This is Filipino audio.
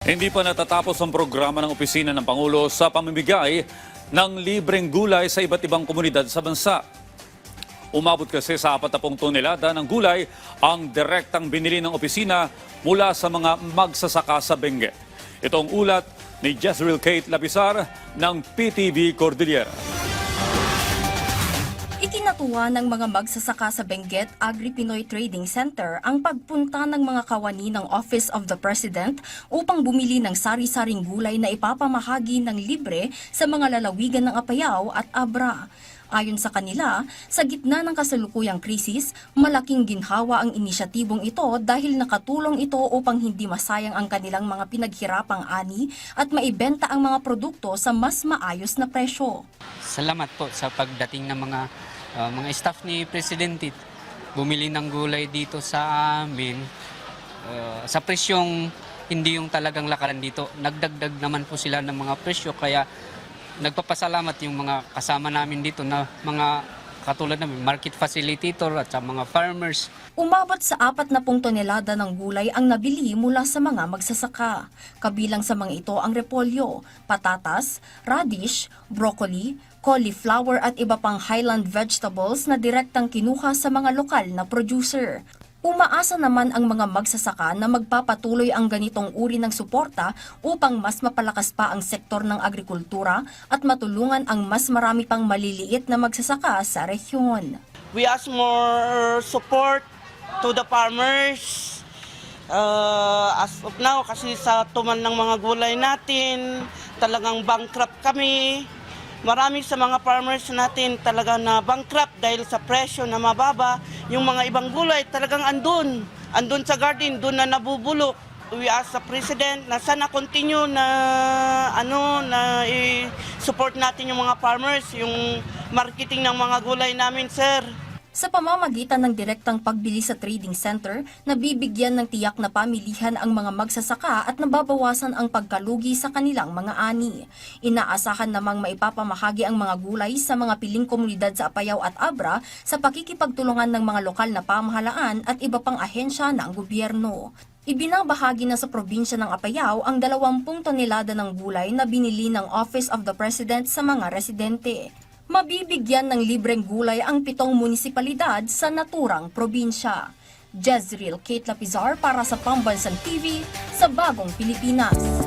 Hindi pa natatapos ang programa ng opisina ng Pangulo sa pamimigay ng libreng gulay sa iba't ibang komunidad sa bansa. Umabot kasi sa 40 tonelada ng gulay ang direktang binili ng opisina mula sa mga magsasaka sa Benguet. Ito ang ulat ni Jezreel Kate Labisar ng PTV Cordillera. Ikinatuwa ng mga magsasaka sa Benguet Agri-Pinoy Trading Center ang pagpunta ng mga kawani ng Office of the President upang bumili ng sari-saring gulay na ipapamahagi ng libre sa mga lalawigan ng Apayao at Abra. Ayon sa kanila, sa gitna ng kasalukuyang krisis, malaking ginhawa ang inisyatibong ito dahil nakatulong ito upang hindi masayang ang kanilang mga pinaghirapang ani at maibenta ang mga produkto sa mas maayos na presyo. Salamat po sa pagdating ng mga staff ni Presidente. Bumili ng gulay dito sa amin sa presyong hindi yung talagang lakaran dito. Nagdagdag naman po sila ng mga presyo kaya nagpapasalamat yung mga kasama namin dito na mga katulad namin, market facilitator at sa mga farmers. Umabot sa 40 tonelada ng gulay ang nabili mula sa mga magsasaka. Kabilang sa mga ito ang repolyo, patatas, radish, broccoli, cauliflower at iba pang highland vegetables na direktang kinuha sa mga lokal na producer. Umaasa naman ang mga magsasaka na magpapatuloy ang ganitong uri ng suporta upang mas mapalakas pa ang sektor ng agrikultura at matulungan ang mas marami pang maliliit na magsasaka sa rehiyon. We ask more support to the farmers as of now kasi sa tuman ng mga gulay natin, talagang bankrupt kami. Marami sa mga farmers natin talaga na bankrupt dahil sa presyo na mababa. Yung mga ibang gulay talagang andun sa garden, doon na nabubulok. We ask the President na sana continue na i-support natin yung mga farmers, yung marketing ng mga gulay namin, sir. Sa pamamagitan ng direktang pagbili sa trading center, nabibigyan ng tiyak na pamilihan ang mga magsasaka at nababawasan ang pagkalugi sa kanilang mga ani. Inaasahan namang maipapamahagi ang mga gulay sa mga piling komunidad sa Apayao at Abra sa pakikipagtulungan ng mga lokal na pamahalaan at iba pang ahensya ng gobyerno. Ibinabahagi na sa probinsya ng Apayao ang 20 tonelada ng gulay na binili ng Office of the President sa mga residente. Mabibigyan ng libreng gulay ang 7 munisipalidad sa naturang probinsya. Jezreel Kate Lapizar para sa Pambansang TV sa Bagong Pilipinas.